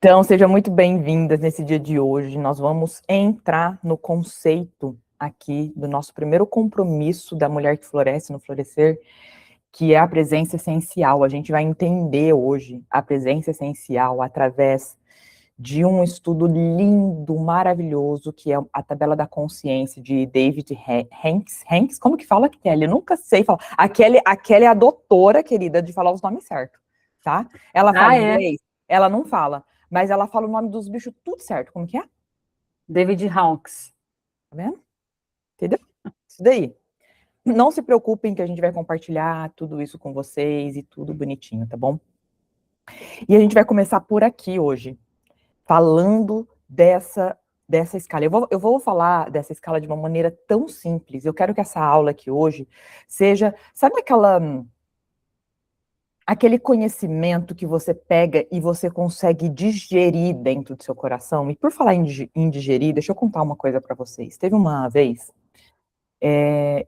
Então, sejam muito bem-vindas nesse dia de hoje. Nós vamos entrar no conceito aqui do nosso primeiro compromisso da mulher que floresce no florescer, que é a presença essencial. A gente vai entender hoje a presença essencial através de um estudo lindo, maravilhoso, que é a tabela da consciência de David Hanks. Hanks, como que fala, Kelly? Eu nunca sei falar. A Kelly é a doutora, querida, de falar os nomes certos, tá? Ela fala inglês? Ela não fala, mas ela fala o nome dos bichos tudo certo. Como que é? David Hawkes. Tá vendo? Entendeu? Isso daí. Não se preocupem que a gente vai compartilhar tudo isso com vocês e tudo bonitinho, tá bom? E a gente vai começar por aqui hoje, falando dessa escala. Eu vou falar dessa escala de uma maneira tão simples. Eu quero que essa aula aqui hoje seja, sabe aquele conhecimento que você pega e você consegue digerir dentro do seu coração? E por falar em digerir, deixa eu contar uma coisa para vocês. Teve uma vez,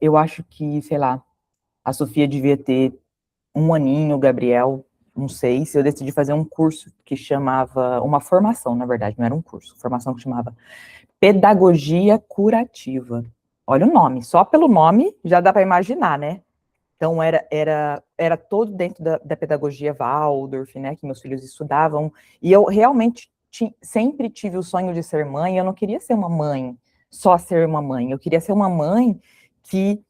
eu acho que, sei lá, a Sofia devia ter um aninho, o Gabriel, não sei, se eu decidi fazer um curso que chamava, uma formação, na verdade, não era um curso, formação que chamava Pedagogia Curativa. Olha o nome, só pelo nome já dá para imaginar, né? Então, era todo dentro da pedagogia Waldorf, né, que meus filhos estudavam, e eu realmente sempre tive o sonho de ser mãe. Eu não queria ser uma mãe, só ser uma mãe, eu queria ser uma mãe que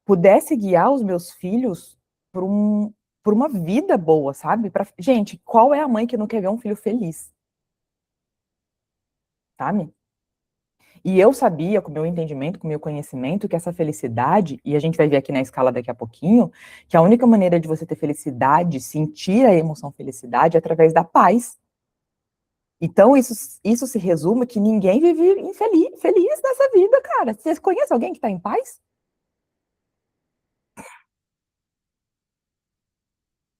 pudesse guiar os meus filhos por uma vida boa, sabe? Gente, qual é a mãe que não quer ver um filho feliz? Sabe? E eu sabia, com o meu entendimento, com o meu conhecimento, que essa felicidade, e a gente vai ver aqui na escala daqui a pouquinho, que a única maneira de você ter felicidade, sentir a emoção felicidade, é através da paz. Então, isso se resume que ninguém vive feliz nessa vida, cara. Você conhece alguém que está em paz?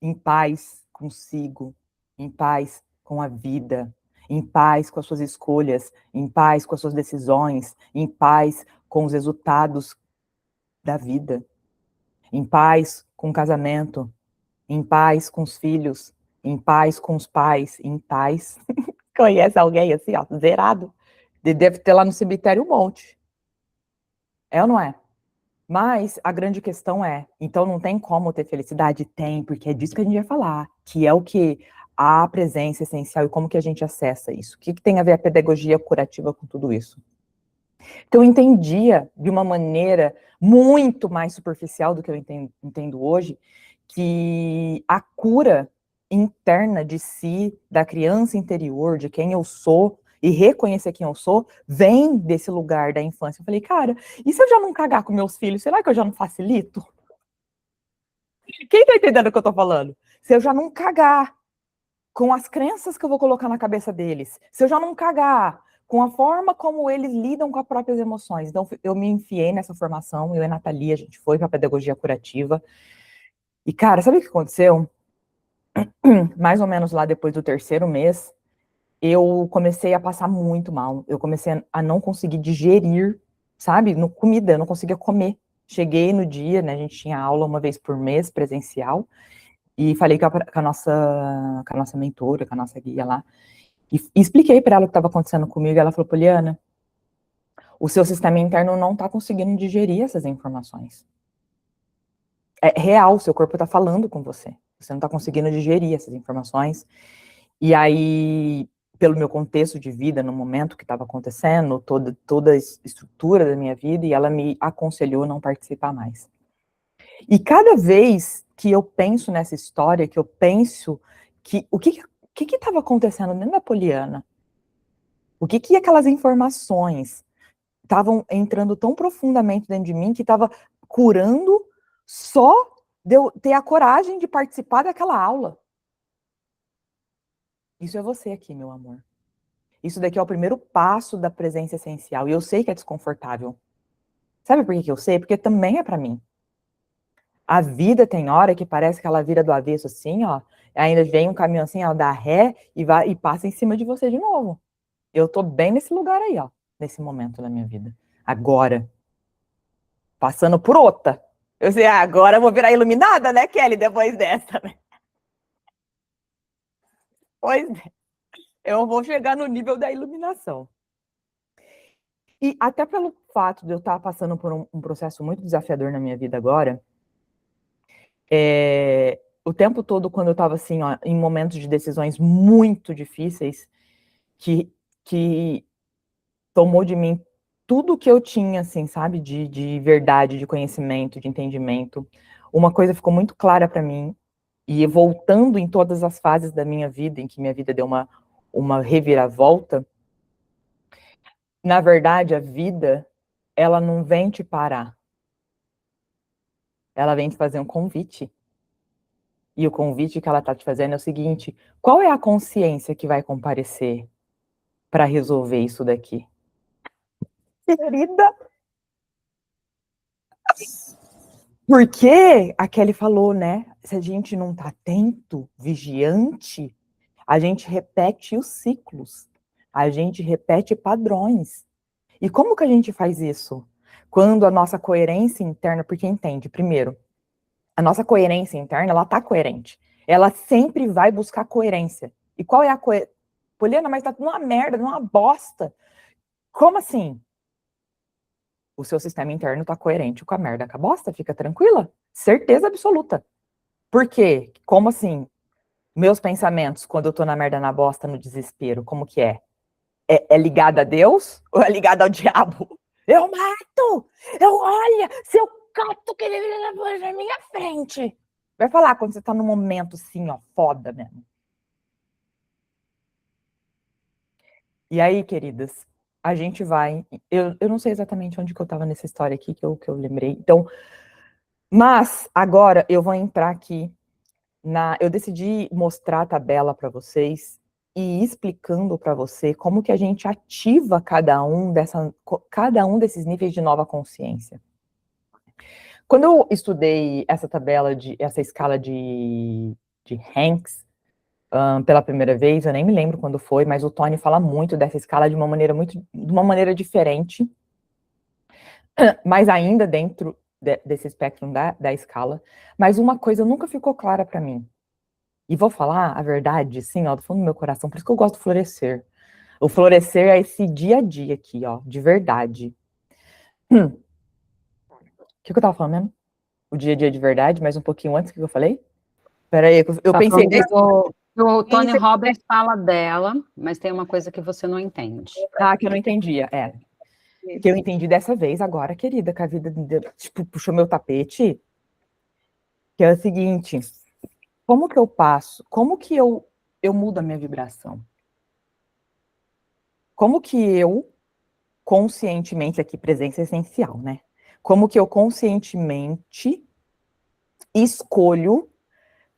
Em paz consigo, em paz com a vida, em paz com as suas escolhas, em paz com as suas decisões, em paz com os resultados da vida, em paz com o casamento, em paz com os filhos, em paz com os pais, em paz. Conhece alguém assim, ó, zerado? Deve ter lá no cemitério um monte. É ou não é? Mas a grande questão é, então não tem como ter felicidade? Tem, porque é disso que a gente vai falar, que é o que? A presença essencial e como que a gente acessa isso. O que tem a ver a pedagogia curativa com tudo isso? Então eu entendia de uma maneira muito mais superficial do que eu entendo hoje, que a cura interna de si, da criança interior, de quem eu sou, e reconhecer quem eu sou, vem desse lugar da infância. Eu falei, cara, e se eu já não cagar com meus filhos, será que eu já não facilito? Quem tá entendendo o que eu tô falando? Se eu já não cagar com as crenças que eu vou colocar na cabeça deles, se eu já não cagar com a forma como eles lidam com as próprias emoções. Então, eu me enfiei nessa formação, eu e a Nathalie, a gente foi para a pedagogia curativa. E, cara, sabe o que aconteceu? Mais ou menos lá depois do terceiro mês, eu comecei a passar muito mal. Eu comecei a não conseguir digerir, sabe? No comida, eu não conseguia comer. Cheguei no dia, né? A gente tinha aula uma vez por mês, presencial, e falei com a nossa mentora, com a nossa guia lá, e expliquei para ela o que estava acontecendo comigo. E ela falou, Poliana, o seu sistema interno não está conseguindo digerir essas informações. É real, seu corpo está falando com você. Você não está conseguindo digerir essas informações. E aí, pelo meu contexto de vida, no momento que estava acontecendo, toda a estrutura da minha vida, e ela me aconselhou não participar mais. E cada vez que eu penso nessa história, que eu penso que o que estava acontecendo dentro da Poliana, o que aquelas informações estavam entrando tão profundamente dentro de mim que estava curando só de eu ter a coragem de participar daquela aula. Isso é você aqui, meu amor. Isso daqui é o primeiro passo da presença essencial. E eu sei que é desconfortável. Sabe por que eu sei? Porque também é para mim. A vida tem hora que parece que ela vira do avesso assim, ó. Ainda vem um caminhão assim, ó, dá ré e passa em cima de você de novo. Eu tô bem nesse lugar aí, ó. Nesse momento da minha vida. Agora. Passando por outra. Eu sei, agora eu vou virar iluminada, né, Kelly? Depois dessa, né? Pois é. Eu vou chegar no nível da iluminação. E até pelo fato de eu estar passando por um processo muito desafiador na minha vida agora, o tempo todo, quando eu estava assim, ó, em momentos de decisões muito difíceis, que tomou de mim tudo que eu tinha, assim, sabe, de verdade, de conhecimento, de entendimento, uma coisa ficou muito clara para mim, e voltando em todas as fases da minha vida, em que minha vida deu uma reviravolta, na verdade, a vida, ela não vem te parar, ela vem te fazer um convite. E o convite que ela está te fazendo é o seguinte: qual é a consciência que vai comparecer para resolver isso daqui? Querida, porque a Kelly falou, né? Se a gente não está atento, vigiante, a gente repete os ciclos, a gente repete padrões. E como que a gente faz isso? Quando a nossa coerência interna, porque entende, primeiro, a nossa coerência interna, ela tá coerente. Ela sempre vai buscar coerência. E qual é a coerência? Poliana, mas tá tudo uma merda, uma bosta. Como assim? O seu sistema interno tá coerente com a merda, com a bosta? Fica tranquila? Certeza absoluta. Por quê? Como assim? Meus pensamentos, quando eu tô na merda, na bosta, no desespero, como que é? É ligado a Deus ou é ligado ao diabo? Eu mato! Olha, seu gato que ele na minha frente. Vai falar quando você tá num momento assim, ó, foda mesmo. E aí, queridas, a gente vai. Eu não sei exatamente onde que eu tava nessa história aqui que eu lembrei. Então, mas agora eu vou entrar aqui eu decidi mostrar a tabela para vocês e ir explicando para você como que a gente ativa cada um desses níveis de nova consciência. Quando eu estudei essa escala de Hanks, pela primeira vez, eu nem me lembro quando foi, mas o Tony fala muito dessa escala de uma maneira diferente, mas ainda dentro desse espectro da escala. Mas uma coisa nunca ficou clara para mim. E vou falar a verdade, sim, ó, do fundo do meu coração, por isso que eu gosto do florescer. O florescer é esse dia a dia aqui, ó, de verdade. O que eu tava falando mesmo? O dia a dia de verdade, mas um pouquinho antes, o que eu falei? Peraí, eu Tá pensei... falando o Tony Robbins fala dela, mas tem uma coisa que você não entende. Ah, que eu não entendia, que eu entendi dessa vez agora, querida, que a vida, tipo, puxou meu tapete, que é o seguinte, como que eu passo, como que eu mudo a minha vibração? Como que eu, conscientemente, aqui, presença essencial, né? Como que eu conscientemente escolho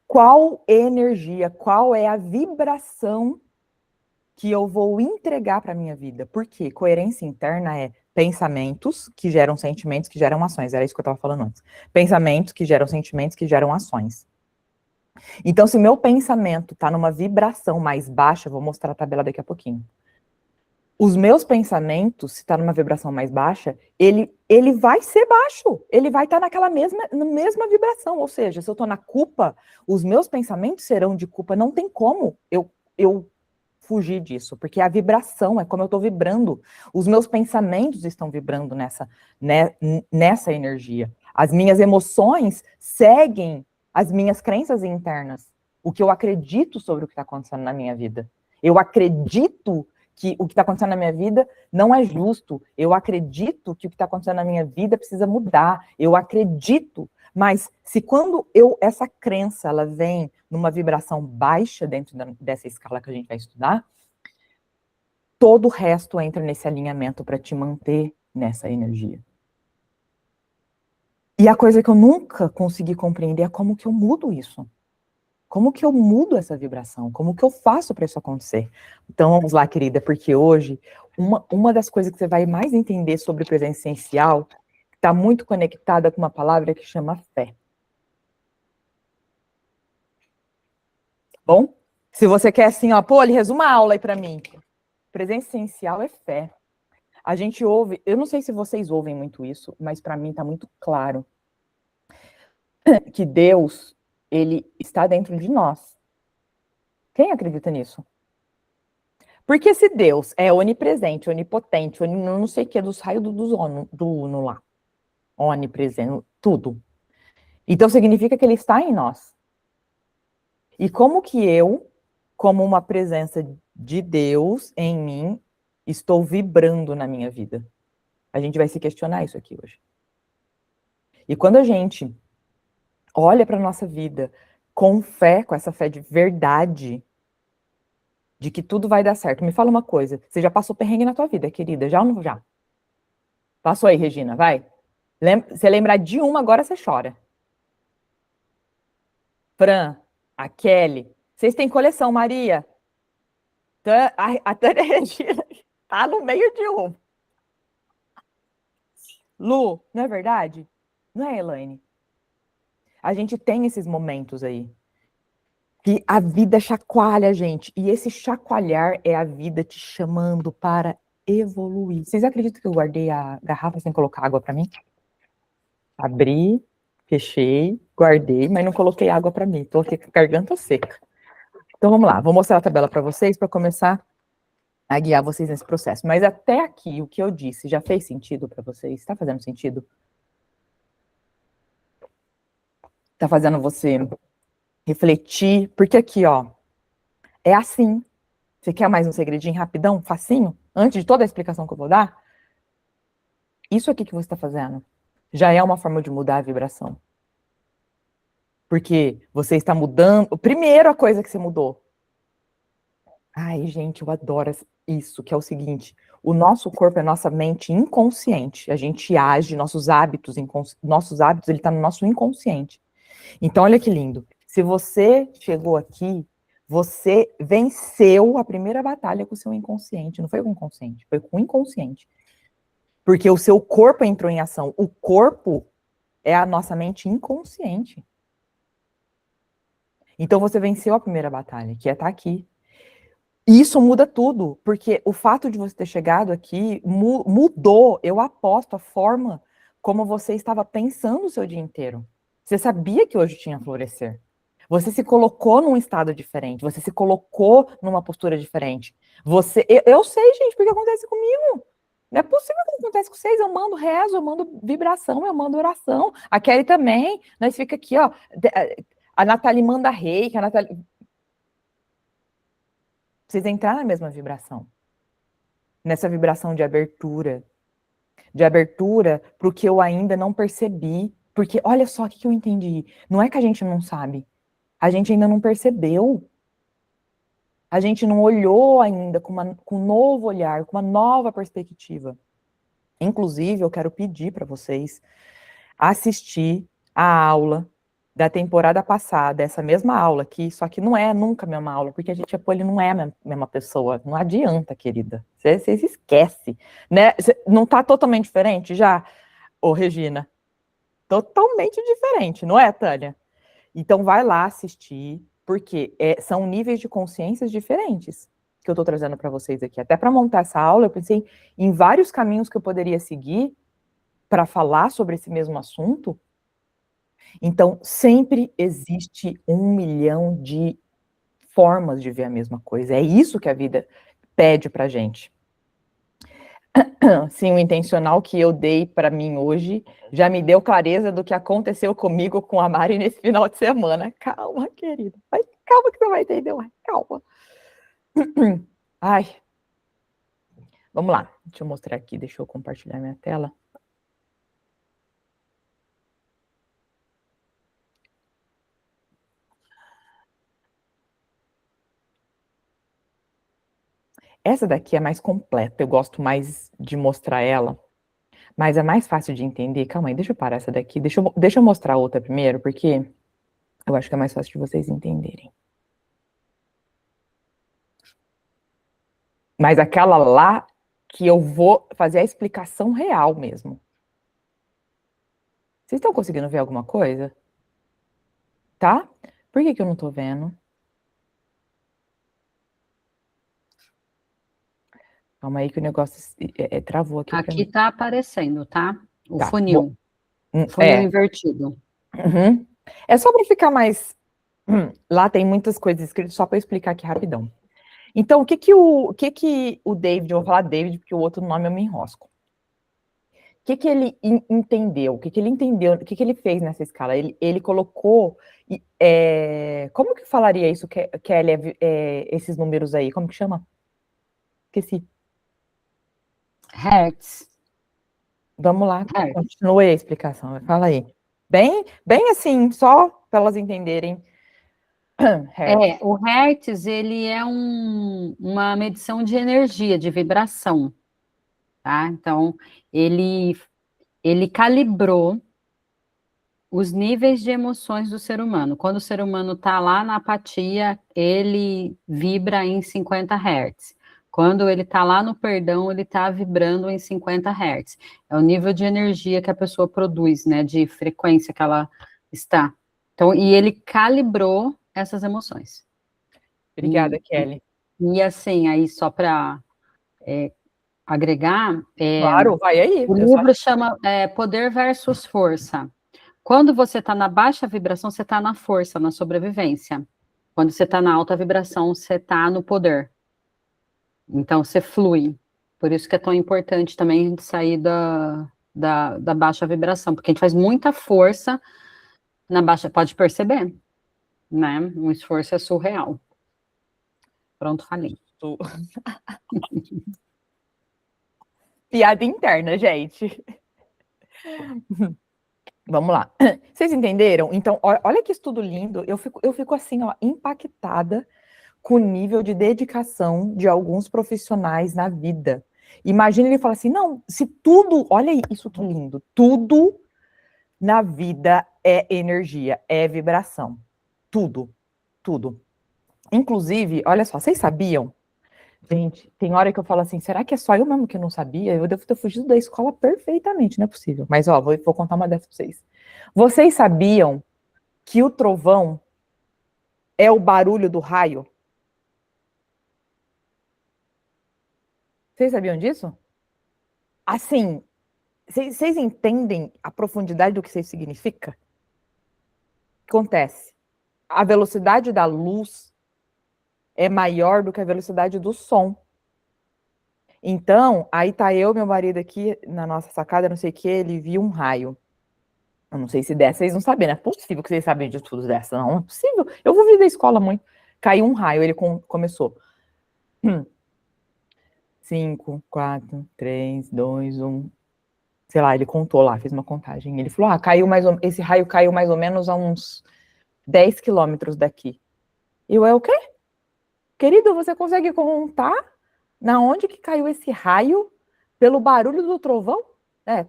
qual energia, qual é a vibração que eu vou entregar para a minha vida? Por quê? Coerência interna é pensamentos que geram sentimentos, que geram ações. Era isso que eu estava falando antes. Pensamentos que geram sentimentos, que geram ações. Então, se meu pensamento está numa vibração mais baixa, vou mostrar a tabela daqui a pouquinho. Os meus pensamentos, se está numa vibração mais baixa, ele vai ser baixo. Ele vai estar naquela mesma vibração. Ou seja, se eu estou na culpa, os meus pensamentos serão de culpa. Não tem como eu fugir disso, porque a vibração é como eu estou vibrando. Os meus pensamentos estão vibrando nessa energia. As minhas emoções seguem as minhas crenças internas. O que eu acredito sobre o que está acontecendo na minha vida. Eu acredito que o que está acontecendo na minha vida não é justo. Eu acredito que o que está acontecendo na minha vida precisa mudar. Eu acredito. Mas se quando essa crença ela vem numa vibração baixa dentro dessa escala que a gente vai estudar, todo o resto entra nesse alinhamento para te manter nessa energia. E a coisa que eu nunca consegui compreender é como que eu mudo isso. Como que eu mudo essa vibração? Como que eu faço para isso acontecer? Então, vamos lá, querida, porque hoje, uma das coisas que você vai mais entender sobre presença essencial está muito conectada com uma palavra que chama fé. Bom? Se você quer assim, ó, pô, ele resuma a aula aí para mim. Presença essencial é fé. A gente ouve, eu não sei se vocês ouvem muito isso, mas para mim está muito claro que Deus, ele está dentro de nós. Quem acredita nisso? Porque se Deus é onipresente, onipotente, não sei o que, dos raios do Uno lá, onipresente, tudo. Então significa que ele está em nós. E como que eu, como uma presença de Deus em mim, estou vibrando na minha vida? A gente vai se questionar isso aqui hoje. E quando a gente olha para a nossa vida com fé, com essa fé de verdade, de que tudo vai dar certo. Me fala uma coisa, você já passou perrengue na tua vida, querida? Já ou não já? Passou aí, Regina, vai. Você lembrar de uma, agora você chora. Fran, a Kelly, vocês têm coleção, Maria? A Tânia Regina tá no meio de um. Lu, não é verdade? Não é, Elaine? A gente tem esses momentos aí. Que a vida chacoalha a gente. E esse chacoalhar é a vida te chamando para evoluir. Vocês acreditam que eu guardei a garrafa sem colocar água para mim? Abri, fechei, guardei, mas não coloquei água para mim. Tô aqui com a garganta seca. Então vamos lá, vou mostrar a tabela para vocês para começar a guiar vocês nesse processo. Mas até aqui, o que eu disse, já fez sentido para vocês? Está fazendo sentido? Está fazendo você refletir? Porque aqui, ó, é assim. Você quer mais um segredinho rapidão, facinho? Antes de toda a explicação que eu vou dar? Isso aqui que você está fazendo já é uma forma de mudar a vibração. Porque você está mudando. Primeiro, a coisa que você mudou. Ai, gente, eu adoro isso, que é o seguinte: o nosso corpo é nossa mente inconsciente. A gente age, nossos hábitos, ele está no nosso inconsciente. Então, olha que lindo. Se você chegou aqui, você venceu a primeira batalha com o seu inconsciente. Não foi com o inconsciente, foi com o inconsciente. Porque o seu corpo entrou em ação. O corpo é a nossa mente inconsciente. Então você venceu a primeira batalha, que é estar aqui. E isso muda tudo, porque o fato de você ter chegado aqui mudou, eu aposto, a forma como você estava pensando o seu dia inteiro. Você sabia que hoje tinha florescer. Você se colocou num estado diferente, você se colocou numa postura diferente. Eu sei, gente, porque acontece comigo. Não é possível que acontece com vocês. Eu mando rezo, eu mando vibração, eu mando oração. A Kelly também. Nós fica aqui, ó. A Nathalie manda reiki, a Nathalie... Vocês entrar na mesma vibração. Nessa vibração de abertura. De abertura para o que eu ainda não percebi. Porque, olha só o que eu entendi. Não é que a gente não sabe. A gente ainda não percebeu. A gente não olhou ainda com um novo olhar, com uma nova perspectiva. Inclusive, eu quero pedir para vocês assistir a aula da temporada passada, essa mesma aula aqui, só que não é nunca a mesma aula, porque a gente ele não é a mesma pessoa. Não adianta, querida. Você se esquece. Né? Não está totalmente diferente já, ô Regina? Totalmente diferente, não é, Tânia? Então vai lá assistir, porque são níveis de consciências diferentes que eu estou trazendo para vocês aqui. Até para montar essa aula, eu pensei em vários caminhos que eu poderia seguir para falar sobre esse mesmo assunto. Então, sempre existe 1 milhão de formas de ver a mesma coisa. É isso que a vida pede para gente. Sim, o intencional que eu dei para mim hoje já me deu clareza do que aconteceu comigo com a Mari nesse final de semana. Calma, querida. Calma que você vai entender. Calma. Ai. Vamos lá. Deixa eu mostrar aqui. Deixa eu compartilhar minha tela. Essa daqui é mais completa. Eu gosto mais de mostrar ela. Mas é mais fácil de entender. Calma aí, deixa eu parar essa daqui. Deixa eu mostrar outra primeiro, porque eu acho que é mais fácil de vocês entenderem. Mas aquela lá que eu vou fazer a explicação real mesmo. Vocês estão conseguindo ver alguma coisa? Tá? Por que eu não tô vendo? Calma aí que o negócio travou aqui pra mim. Aqui tá aparecendo, tá? O Tá. funil. Funil invertido. Uhum. É só para ficar mais... Lá tem muitas coisas escritas, só para explicar aqui rapidão. Então, o David, eu vou falar David, porque o outro nome eu me enrosco. O que ele entendeu? O que ele entendeu? O que ele fez nessa escala? Ele colocou... como que falaria isso, Kelly, esses números aí? Como que chama? Esqueci. Hertz. Vamos lá, continue a explicação. Fala aí. Bem assim, só para elas entenderem. Hertz. O Hertz, ele é uma medição de energia, de vibração, tá? Então, ele calibrou os níveis de emoções do ser humano. Quando o ser humano está lá na apatia, ele vibra em 50 Hz. Quando ele está lá no perdão, ele está vibrando em 50 Hz. É o nível de energia que a pessoa produz, né? De frequência que ela está. Então, e ele calibrou essas emoções. Obrigada, Kelly. E assim, aí só para agregar... Claro, vai aí. O livro chama Poder versus Força. Quando você está na baixa vibração, você está na força, na sobrevivência. Quando você está na alta vibração, você está no poder. Então, você flui. Por isso que é tão importante também a gente sair da baixa vibração, porque a gente faz muita força na baixa, pode perceber, né? Um esforço é surreal. Pronto, falei. Piada interna, gente. Vamos lá. Vocês entenderam? Então, olha que estudo lindo. Eu fico assim, ó, impactada com o nível de dedicação de alguns profissionais na vida. Imagina ele falar assim, não, se tudo, olha isso que lindo, tudo na vida é energia, é vibração. Tudo, tudo. Inclusive, olha só, vocês sabiam? Gente, tem hora que eu falo assim, será que é só eu mesmo que não sabia? Eu devo ter fugido da escola perfeitamente, não é possível. Mas, ó, vou contar uma dessas pra vocês. Vocês sabiam que o trovão é o barulho do raio? Vocês sabiam disso? Assim, vocês entendem a profundidade do que isso significa? O que acontece? A velocidade da luz é maior do que a velocidade do som. Então, aí tá eu e meu marido aqui na nossa sacada, não sei o que, ele viu um raio. Eu não sei se dessa, vocês não sabem, não é possível que vocês sabem de tudo dessa, não é possível. Eu vou vir da escola muito. Caiu um raio, ele começou. 5, 4, 3, 2, 1. Sei lá, ele contou lá, fez uma contagem. Ele falou, esse raio caiu mais ou menos a uns 10 quilômetros daqui. E eu, o quê? Querido, você consegue contar na onde que caiu esse raio pelo barulho do trovão?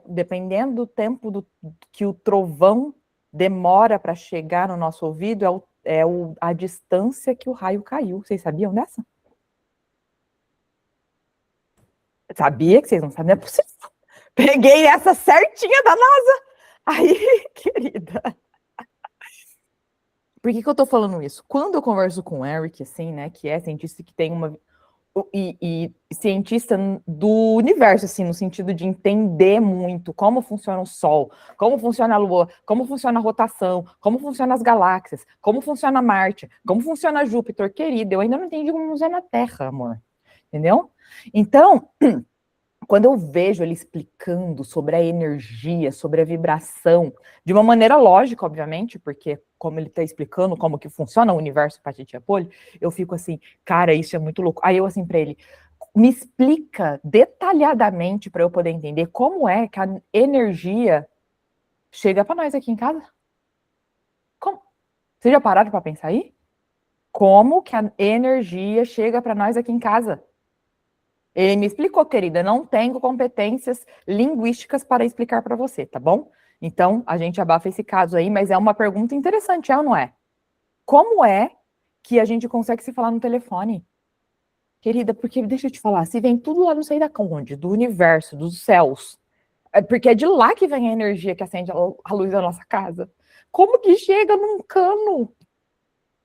Dependendo do tempo que o trovão demora para chegar no nosso ouvido, a distância que o raio caiu. Vocês sabiam dessa? Sabia que vocês não sabiam? Não é possível. Peguei essa certinha da NASA. Aí, querida. Por que eu tô falando isso? Quando eu converso com o Eric, assim, né, que é cientista que tem e cientista do universo, assim, no sentido de entender muito como funciona o Sol, como funciona a Lua, como funciona a rotação, como funcionam as galáxias, como funciona Marte, como funciona Júpiter, querido, eu ainda não entendi como funciona a Terra, amor, entendeu? Então, quando eu vejo ele explicando sobre a energia, sobre a vibração, de uma maneira lógica, obviamente, porque como ele está explicando como que funciona o universo Patiti Apollo, eu fico assim, cara, isso é muito louco. Aí eu assim para ele, me explica detalhadamente para eu poder entender como é que a energia chega para nós aqui em casa. Como? Vocês já pararam para pensar aí? Como que a energia chega para nós aqui em casa? Ele me explicou, querida, não tenho competências linguísticas para explicar para você, tá bom? Então, a gente abafa esse caso aí, mas é uma pergunta interessante, é ou não é? Como é que a gente consegue se falar no telefone? Querida, porque, deixa eu te falar, se vem tudo lá não sei da onde, do universo, dos céus, porque é de lá que vem a energia que acende a luz da nossa casa. Como que chega num cano?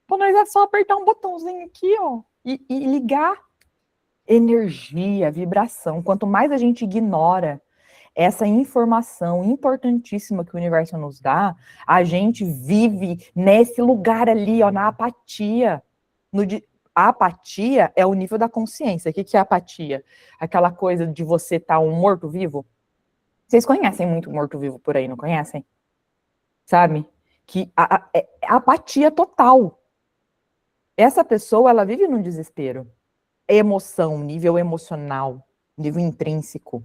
Pô, nós é só apertar um botãozinho aqui, ó, e ligar. Energia, vibração. Quanto mais a gente ignora essa informação importantíssima que o universo nos dá, a gente vive nesse lugar ali, ó, na apatia. A apatia é o nível da consciência. O que é apatia? Aquela coisa de você estar um morto-vivo. Vocês conhecem muito morto-vivo por aí, não conhecem? Sabe? Que é apatia total. Essa pessoa, ela vive num desespero. Emoção, nível emocional, nível intrínseco.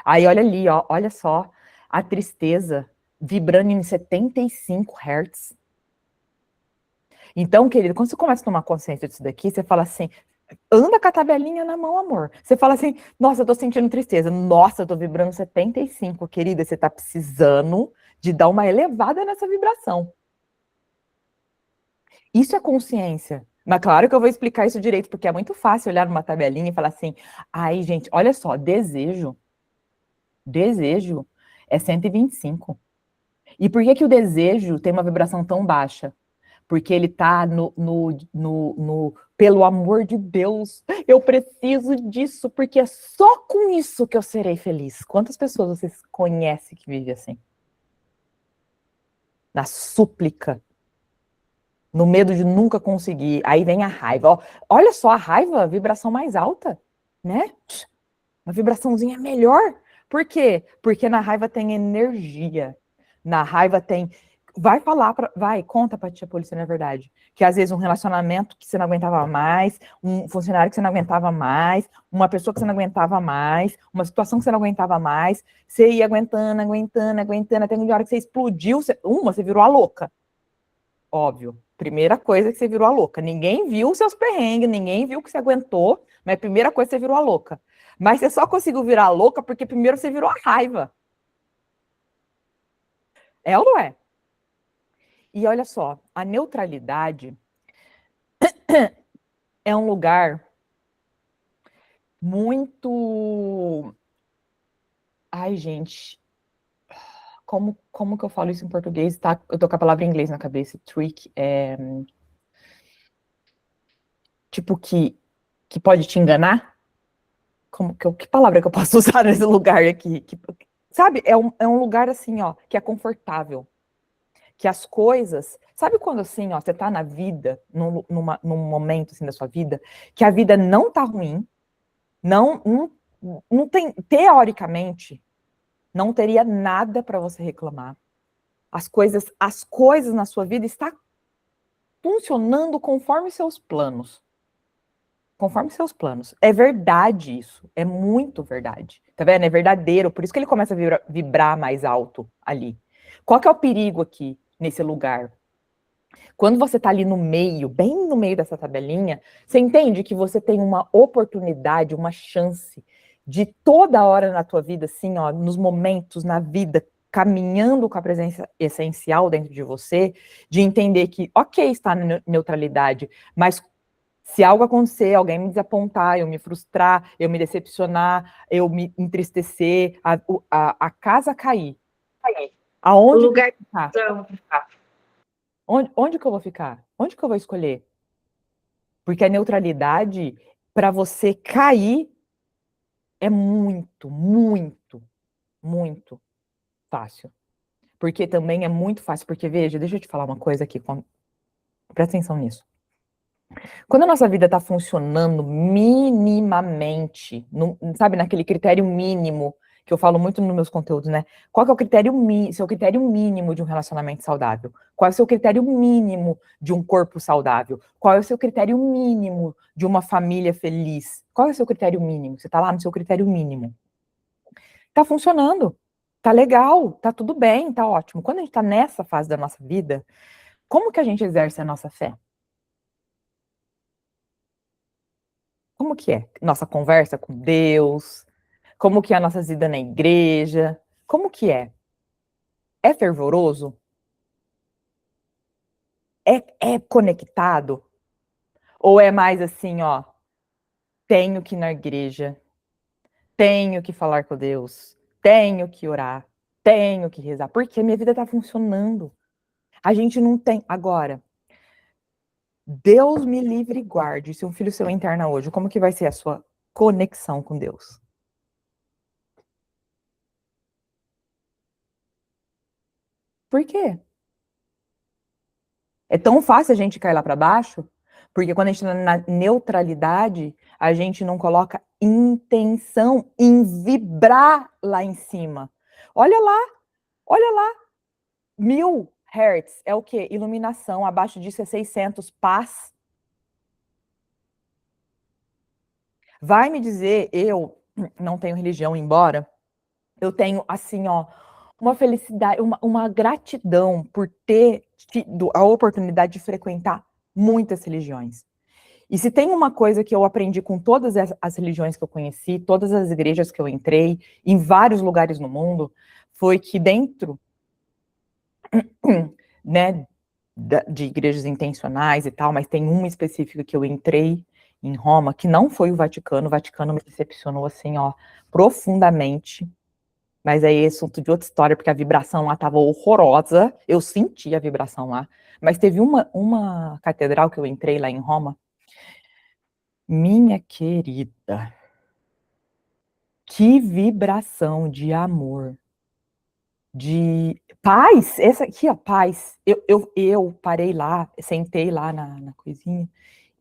Aí olha ali, ó, olha só, a tristeza vibrando em 75 Hz. Então, querido, quando você começa a tomar consciência disso daqui, você fala assim, anda com a tabelinha na mão, amor. Você fala assim, nossa, eu tô sentindo tristeza. Nossa, eu tô vibrando 75, querida, você tá precisando de dar uma elevada nessa vibração. Isso é consciência. Mas claro que eu vou explicar isso direito, porque é muito fácil olhar numa tabelinha e falar assim, ai, gente, olha só, desejo é 125. E por que que o desejo tem uma vibração tão baixa? Porque ele tá pelo amor de Deus, eu preciso disso, porque é só com isso que eu serei feliz. Quantas pessoas vocês conhecem que vivem assim? Na súplica, no medo de nunca conseguir. Aí vem a raiva. Ó, olha só a raiva, a vibração mais alta, né? Uma vibraçãozinha melhor. Por quê? Porque na raiva tem energia. Na raiva tem. Vai falar, vai, conta pra tia polícia, na verdade. Que às vezes um relacionamento que você não aguentava mais, um funcionário que você não aguentava mais, uma pessoa que você não aguentava mais, uma situação que você não aguentava mais, você ia aguentando, até que de hora que você explodiu, você virou a louca. Óbvio. Primeira coisa que você virou a louca. Ninguém viu os seus perrengues, ninguém viu que você aguentou, mas a primeira coisa que você virou a louca. Mas você só conseguiu virar a louca porque primeiro você virou a raiva. É ou não é? E olha só, a neutralidade é um lugar muito. Ai, gente, como que eu falo isso em português? Tá? Eu tô com a palavra em inglês na cabeça. Trick é. Tipo, que pode te enganar? Que palavra que eu posso usar nesse lugar aqui? Sabe, é um lugar assim, ó, que é confortável. Que as coisas. Sabe quando assim, ó, você tá na vida, num momento assim da sua vida, que a vida não tá ruim, não tem, teoricamente, não teria nada para você reclamar. As coisas na sua vida estão funcionando conforme seus planos. Conforme seus planos. É verdade isso. É muito verdade. Tá vendo? É verdadeiro. Por isso que ele começa a vibrar mais alto ali. Qual que é o perigo aqui, nesse lugar? Quando você tá ali no meio, bem no meio dessa tabelinha, você entende que você tem uma oportunidade, uma chance de toda hora na tua vida, assim, ó, nos momentos, na vida, caminhando com a presença essencial dentro de você, de entender que, ok, está na neutralidade, mas se algo acontecer, alguém me desapontar, eu me frustrar, eu me decepcionar, eu me entristecer, a casa cair. Aonde o lugar que eu vou ficar? Onde que eu vou ficar? Onde que eu vou escolher? Porque a neutralidade, para você cair, é muito, muito, muito fácil. Porque também é muito fácil. Porque, veja, deixa eu te falar uma coisa aqui. Presta atenção nisso. Quando a nossa vida está funcionando minimamente, sabe, naquele critério mínimo, que eu falo muito nos meus conteúdos, né? Qual que é o seu critério mínimo de um relacionamento saudável? Qual é o seu critério mínimo de um corpo saudável? Qual é o seu critério mínimo de uma família feliz? Qual é o seu critério mínimo? Você está lá no seu critério mínimo. Tá funcionando, tá legal, tá tudo bem, tá ótimo. Quando a gente tá nessa fase da nossa vida, como que a gente exerce a nossa fé? Como que é? Nossa conversa com Deus? Como que é a nossa vida na igreja? Como que é? É fervoroso? É conectado? Ou é mais assim, ó, tenho que ir na igreja, tenho que falar com Deus, tenho que orar, tenho que rezar, porque minha vida tá funcionando. A gente não tem. Agora, Deus me livre e guarde. Se um filho seu interna hoje, como que vai ser a sua conexão com Deus? Por quê? É tão fácil a gente cair lá para baixo, Porque quando a gente está na neutralidade, a gente não coloca intenção em vibrar lá em cima. Olha lá, 1000 Hz é o quê? Iluminação, abaixo disso é 600, paz. Vai me dizer, eu não tenho religião, embora eu tenho, assim, ó, uma felicidade, uma gratidão por ter tido a oportunidade de frequentar muitas religiões. E se tem uma coisa que eu aprendi com todas as religiões que eu conheci, todas as igrejas que eu entrei, em vários lugares no mundo, foi que dentro, né, de igrejas intencionais e tal, mas tem uma específica que eu entrei em Roma, que não foi o Vaticano me decepcionou, assim, ó, profundamente, mas aí é assunto de outra história, porque a vibração lá estava horrorosa, eu senti a vibração lá, mas teve uma catedral que eu entrei lá em Roma, minha querida, que vibração de amor, de paz, essa aqui, ó, paz. Eu parei lá, sentei lá na coisinha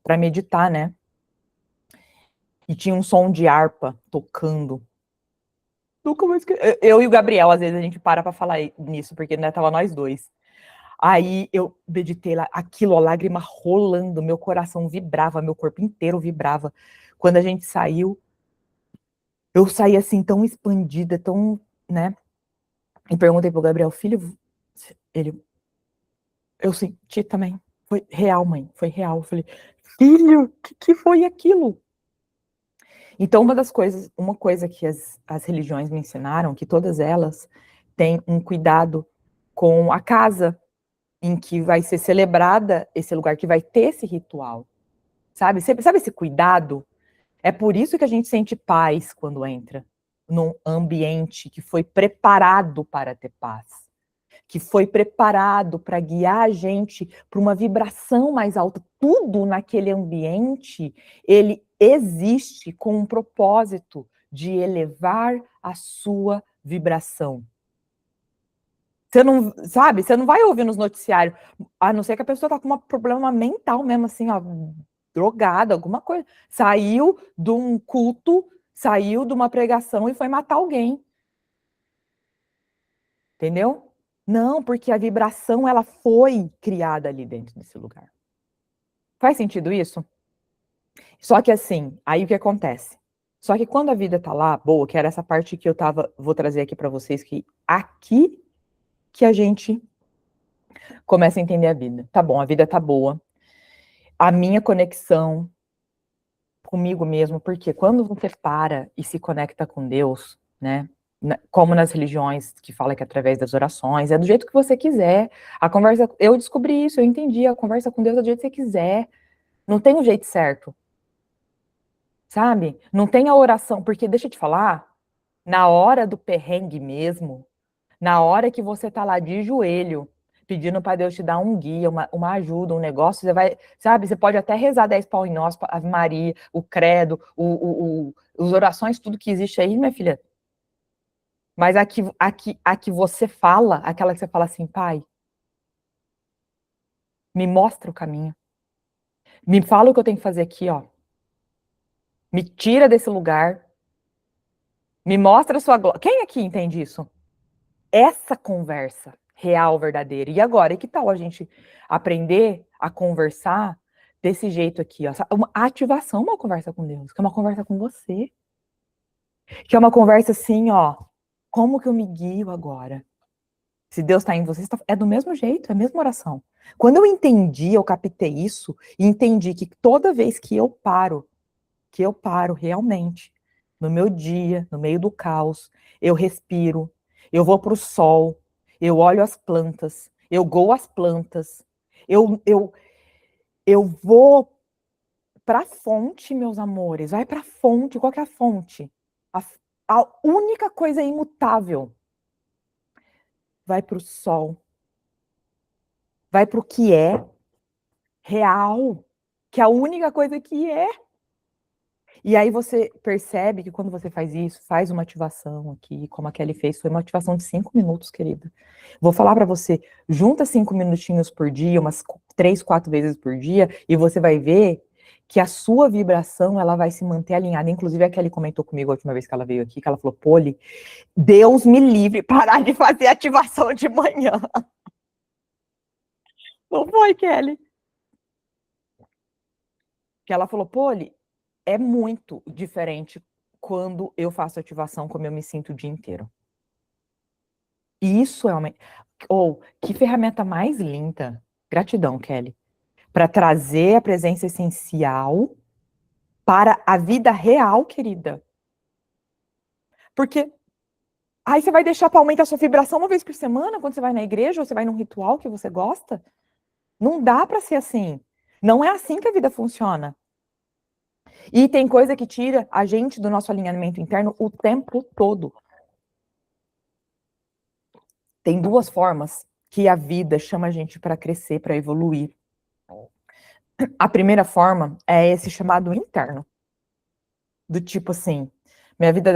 para meditar, né? E tinha um som de harpa tocando. Nunca mais eu e o Gabriel, às vezes a gente para falar nisso, porque né, tava nós dois. Aí eu meditei lá, aquilo, a lágrima rolando, meu coração vibrava, meu corpo inteiro vibrava. Quando a gente saiu, eu saí assim, tão expandida, tão, né? E perguntei pro Gabriel, filho, ele, eu senti também. Foi real, mãe, foi real. Eu falei, filho, o que foi aquilo? Então, uma coisa que as religiões me ensinaram, que todas elas têm um cuidado com a casa em que vai ser celebrada esse lugar, que vai ter esse ritual, sabe? Sabe esse cuidado? É por isso que a gente sente paz quando entra num ambiente que foi preparado para ter paz, que foi preparado para guiar a gente para uma vibração mais alta. Tudo naquele ambiente, ele existe com um propósito de elevar a sua vibração. Você não, sabe, você não vai ouvir nos noticiários, a não ser que a pessoa tá com um problema mental mesmo, assim, ó, drogada, alguma coisa. Saiu de um culto, saiu de uma pregação e foi matar alguém. Entendeu? Não, porque a vibração, ela foi criada ali dentro desse lugar. Faz sentido isso? Só que assim, aí o que acontece? Só que quando a vida tá lá, boa, que era essa parte que vou trazer aqui para vocês, que aqui que a gente começa a entender a vida. Tá bom, a vida tá boa. A minha conexão comigo mesmo, porque quando você para e se conecta com Deus, né? Como nas religiões que fala que é através das orações, é do jeito que você quiser. A conversa, eu descobri isso, eu entendi, a conversa com Deus é do jeito que você quiser. Não tem um jeito certo. Sabe? Não tem a oração, porque deixa eu te falar, na hora do perrengue mesmo, na hora que você tá lá de joelho, pedindo para Deus te dar um guia, uma ajuda, um negócio, você vai, sabe, você pode até rezar 10 Pão Nosso, Ave Maria, o credo, os orações, tudo que existe aí, minha filha. Mas a que você fala, aquela que você fala assim, pai, me mostra o caminho. Me fala o que eu tenho que fazer aqui, ó. Me tira desse lugar. Me mostra a sua glória. Quem aqui entende isso? Essa conversa real, verdadeira. E agora, e que tal a gente aprender a conversar desse jeito aqui, ó? A ativação é uma conversa com Deus, que é uma conversa com você. Que é uma conversa assim, ó. Como que eu me guio agora? Se Deus está em você, é do mesmo jeito, é a mesma oração. Quando eu entendi, eu captei isso, e entendi que toda vez que eu paro realmente, no meu dia, no meio do caos, eu respiro, eu vou para o sol, eu olho as plantas, eu goo as plantas, eu, eu vou para a fonte, meus amores, vai para a fonte, qual que é a fonte? A única coisa imutável, vai para o sol, vai para o que é real, que é a única coisa que é. E aí você percebe que quando você faz isso, faz uma ativação aqui, como a Kelly fez, foi uma ativação de 5 minutos, querida. Vou falar para você, junta 5 minutinhos por dia, umas 3, 4 vezes por dia, e você vai ver que a sua vibração, ela vai se manter alinhada. Inclusive, a Kelly comentou comigo a última vez que ela veio aqui, que ela falou, Poli, Deus me livre, parar de fazer ativação de manhã. Não foi, Kelly? Que ela falou, Poli, é muito diferente quando eu faço ativação, como eu me sinto o dia inteiro. E isso é uma... Ou, que ferramenta mais linda. Gratidão, Kelly. Para trazer a presença essencial para a vida real, querida. Porque aí você vai deixar para aumentar a sua vibração uma vez por semana, quando você vai na igreja, ou você vai num ritual que você gosta? Não dá para ser assim. Não é assim que a vida funciona. E tem coisa que tira a gente do nosso alinhamento interno o tempo todo. Tem 2 formas que a vida chama a gente para crescer, para evoluir. A primeira forma é esse chamado interno. Do tipo assim, minha vida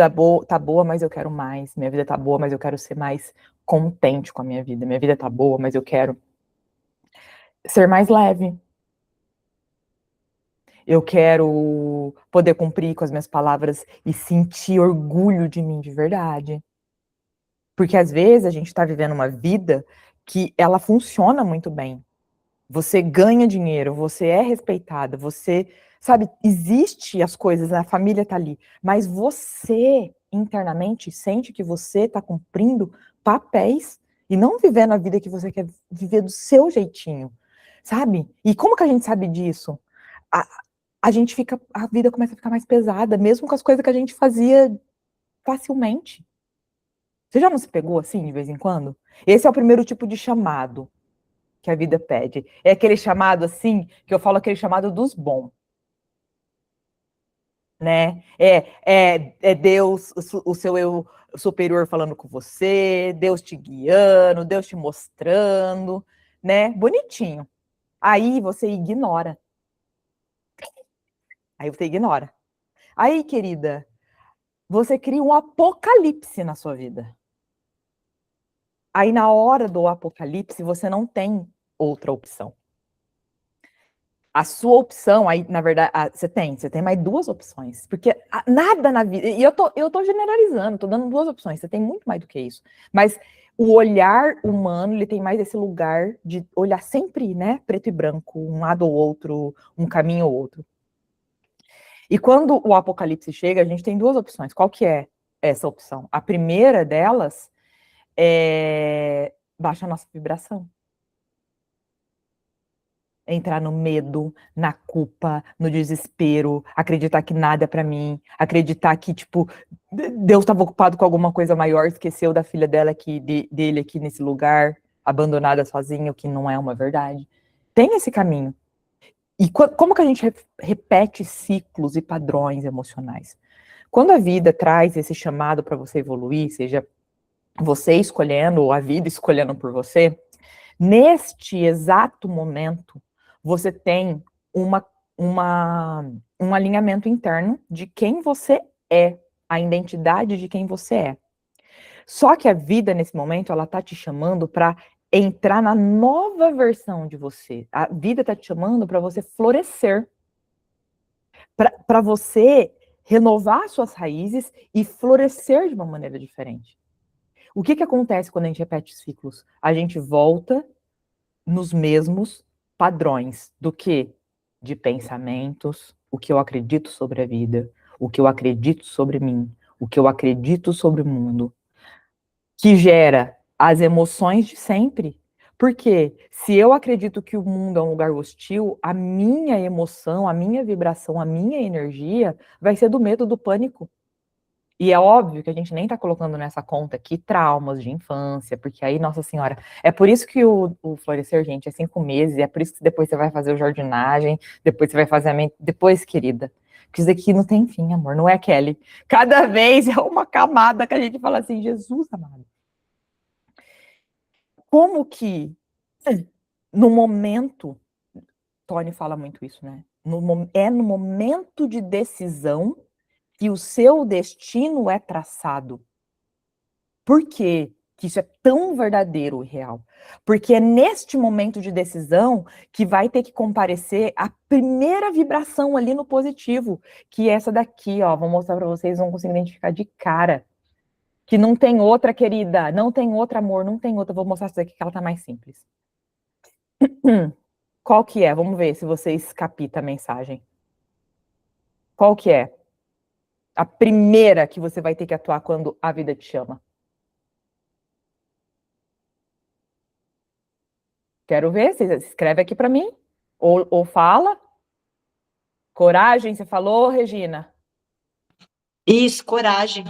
tá boa, mas eu quero mais. Minha vida tá boa, mas eu quero ser mais contente com a minha vida. Minha vida tá boa, mas eu quero ser mais leve. Eu quero poder cumprir com as minhas palavras e sentir orgulho de mim de verdade. Porque às vezes a gente está vivendo uma vida que ela funciona muito bem. Você ganha dinheiro, você é respeitada, você, sabe, existe as coisas, a família tá ali, mas você internamente sente que você tá cumprindo papéis e não vivendo a vida que você quer viver do seu jeitinho, sabe? E como que a gente sabe disso? A, a gente fica, a vida começa a ficar mais pesada, mesmo com as coisas que a gente fazia facilmente. Você já não se pegou assim de vez em quando? Esse é o primeiro tipo de chamado que a vida pede. É aquele chamado assim, que eu falo aquele chamado dos bons, né? É Deus, o seu eu superior falando com você, Deus te guiando, Deus te mostrando, né? Bonitinho. Aí você ignora. Aí você ignora. Aí, querida, você cria um apocalipse na sua vida. Aí, na hora do apocalipse, você não tem outra opção. A sua opção, aí, na verdade, você tem mais 2 opções, porque nada na vida, e eu tô generalizando, tô dando 2 opções, você tem muito mais do que isso, mas o olhar humano, ele tem mais esse lugar de olhar sempre, né, preto e branco, um lado ou outro, um caminho ou outro. E quando o apocalipse chega, a gente tem 2 opções, qual que é essa opção? A primeira delas é baixa a nossa vibração. Entrar no medo, na culpa, no desespero, acreditar que nada é para mim, acreditar que, tipo, Deus estava ocupado com alguma coisa maior, esqueceu da filha dela aqui, dele aqui nesse lugar, abandonada sozinha, o que não é uma verdade. Tem esse caminho. E como que a gente repete ciclos e padrões emocionais? Quando a vida traz esse chamado para você evoluir, seja você escolhendo ou a vida escolhendo por você, neste exato momento, você tem um alinhamento interno de quem você é, a identidade de quem você é. Só que a vida, nesse momento, ela tá te chamando para entrar na nova versão de você. A vida tá te chamando para você florescer, para você renovar suas raízes e florescer de uma maneira diferente. O que acontece quando a gente repete ciclos? A gente volta nos mesmos padrões do que? De pensamentos, o que eu acredito sobre a vida, o que eu acredito sobre mim, o que eu acredito sobre o mundo, que gera as emoções de sempre. Porque se eu acredito que o mundo é um lugar hostil, a minha emoção, a minha vibração, a minha energia vai ser do medo, do pânico. E é óbvio que a gente nem tá colocando nessa conta aqui traumas de infância, porque aí, nossa senhora, é por isso que o florescer, gente, é 5 meses, é por isso que depois você vai fazer o jardinagem, depois você vai fazer a mente, depois, querida, porque isso daqui não tem fim, amor, não é, Kelly? Cada vez é uma camada que a gente fala assim, Jesus amado. Como que, no momento, Tony fala muito isso, né? É no momento de decisão que o seu destino é traçado. Por quê que isso é tão verdadeiro e real? Porque é neste momento de decisão que vai ter que comparecer a primeira vibração ali no positivo, que é essa daqui, ó, vou mostrar para vocês, vão conseguir identificar de cara. Que não tem outra, querida, não tem outro amor, não tem outra, vou mostrar essa daqui que ela tá mais simples. Qual que é? Vamos ver se vocês captam a mensagem. Qual que é? A primeira que você vai ter que atuar quando a vida te chama. Quero ver, você escreve aqui para mim. Ou fala. Coragem, você falou, Regina? Isso, coragem.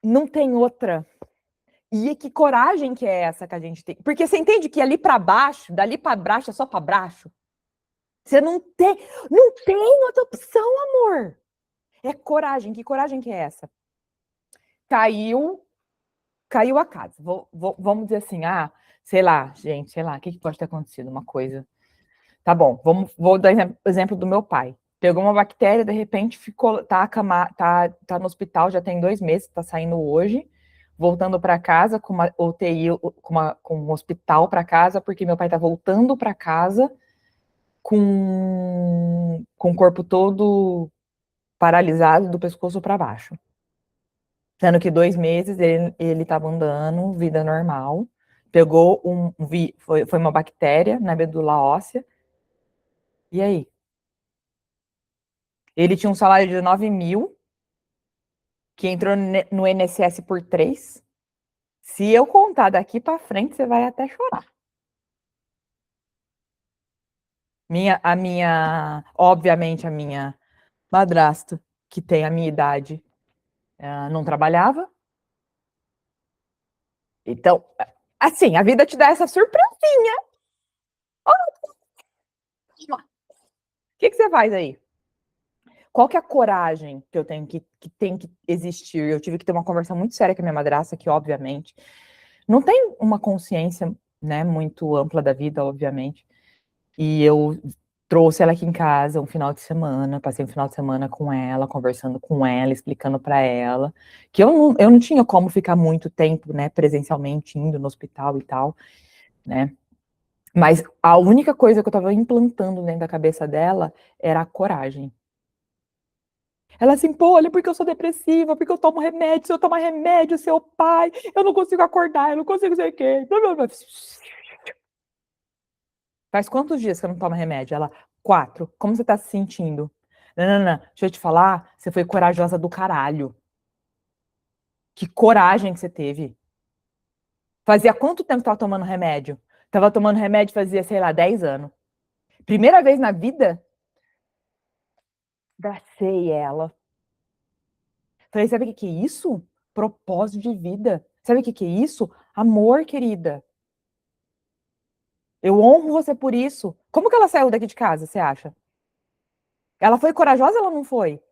Não tem outra. E que coragem que é essa que a gente tem? Porque você entende que ali para baixo, dali para baixo é só para baixo? Você não tem outra opção, amor. É coragem. Que coragem que é essa? Caiu a casa. Vamos dizer assim, sei lá, gente, sei lá, o que pode ter acontecido? Uma coisa. Tá bom, vou dar exemplo do meu pai. Pegou uma bactéria, de repente tá no hospital, já tem 2 meses, tá saindo hoje, voltando para casa com uma UTI, com um hospital para casa, porque meu pai tá voltando para casa com o corpo todo paralisado do pescoço para baixo. Sendo que 2 meses ele tava andando, vida normal, pegou foi uma bactéria na medula óssea. E aí? Ele tinha um salário de 9 mil, que entrou no INSS por 3. Se eu contar daqui para frente, você vai até chorar. Obviamente, a minha madrasta, que tem a minha idade, não trabalhava. Então, assim, a vida te dá essa surpresinha. O que você faz aí? Qual que é a coragem que eu tenho que tem que existir? Eu tive que ter uma conversa muito séria com a minha madrasta, que obviamente não tem uma consciência, né, muito ampla da vida, obviamente. E eu trouxe ela aqui em casa um final de semana, passei um final de semana com ela, conversando com ela, explicando para ela que eu não tinha como ficar muito tempo, né, presencialmente indo no hospital e tal, né? Mas a única coisa que eu estava implantando dentro da cabeça dela era a coragem. Ela assim, pô, olha, porque eu sou depressiva, porque eu tomo remédio, se eu tomar remédio, seu pai, eu não consigo acordar, eu não consigo sei o quê. Faz quantos dias que eu não tomo remédio? Ela, 4. Como você tá se sentindo? Não, deixa eu te falar, você foi corajosa do caralho. Que coragem que você teve. Fazia quanto tempo que tava tomando remédio? Tava tomando remédio fazia, sei lá, 10 anos. Primeira vez na vida, abracei ela. Falei, sabe o que é isso? Propósito de vida. Sabe o que é isso? Amor, querida. Eu honro você por isso. Como que ela saiu daqui de casa, você acha? Ela foi corajosa ou ela não foi?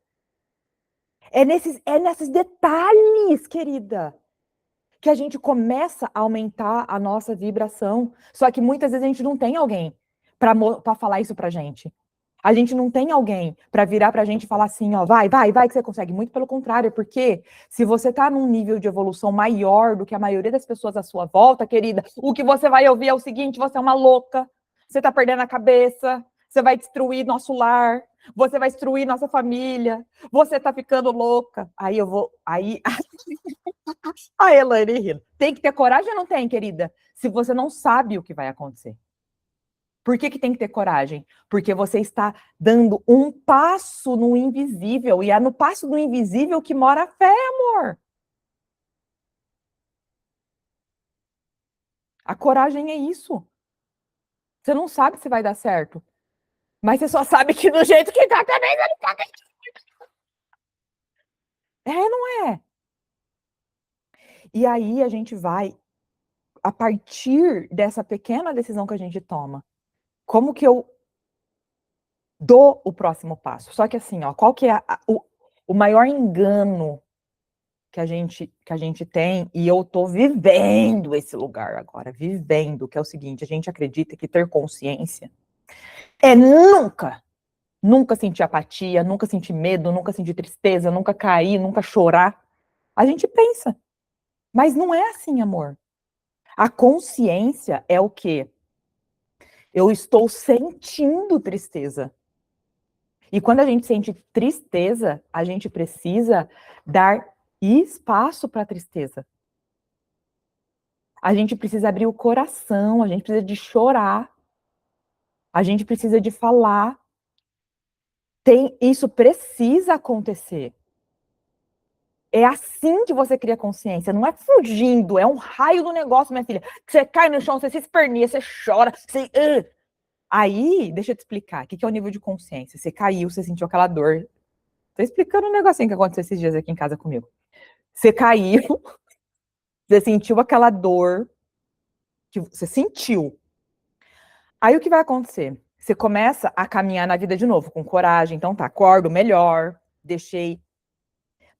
É nesses detalhes, querida, que a gente começa a aumentar a nossa vibração. Só que muitas vezes a gente não tem alguém para falar isso pra gente. A gente não tem alguém para virar pra gente e falar assim, ó, vai, que você consegue. Muito pelo contrário, porque se você tá num nível de evolução maior do que a maioria das pessoas à sua volta, querida, o que você vai ouvir é o seguinte, você é uma louca, você tá perdendo a cabeça, você vai destruir nosso lar, você vai destruir nossa família, você tá ficando louca. Aí a Elaine rindo. Tem que ter coragem ou não tem, querida? Se você não sabe o que vai acontecer. Por que tem que ter coragem? Porque você está dando um passo no invisível, e é no passo do invisível que mora a fé, amor. A coragem é isso. Você não sabe se vai dar certo, mas você só sabe que do jeito que tá também, você não tá. Não é? E aí a gente vai, a partir dessa pequena decisão que a gente toma, como que eu dou o próximo passo? Só que assim, ó, qual que é o maior engano que a gente tem, e eu tô vivendo esse lugar agora, vivendo, que é o seguinte, a gente acredita que ter consciência é nunca nunca sentir apatia, nunca sentir medo, nunca sentir tristeza, nunca cair, nunca chorar. A gente pensa, mas não é assim, amor. A consciência é o quê? Eu estou sentindo tristeza. E quando a gente sente tristeza, a gente precisa dar espaço para a tristeza. A gente precisa abrir o coração, a gente precisa de chorar, a gente precisa de falar. Isso precisa acontecer. É assim que você cria consciência, não é fugindo, é um raio do negócio, minha filha. Você cai no chão, você se esperneia, você chora, você... Aí, deixa eu te explicar, o que é o nível de consciência? Você caiu, você sentiu aquela dor. Tô explicando um negocinho que aconteceu esses dias aqui em casa comigo. Você caiu, você sentiu aquela dor, que você sentiu. Aí o que vai acontecer? Você começa a caminhar na vida de novo, com coragem. Então tá, acordo melhor, deixei.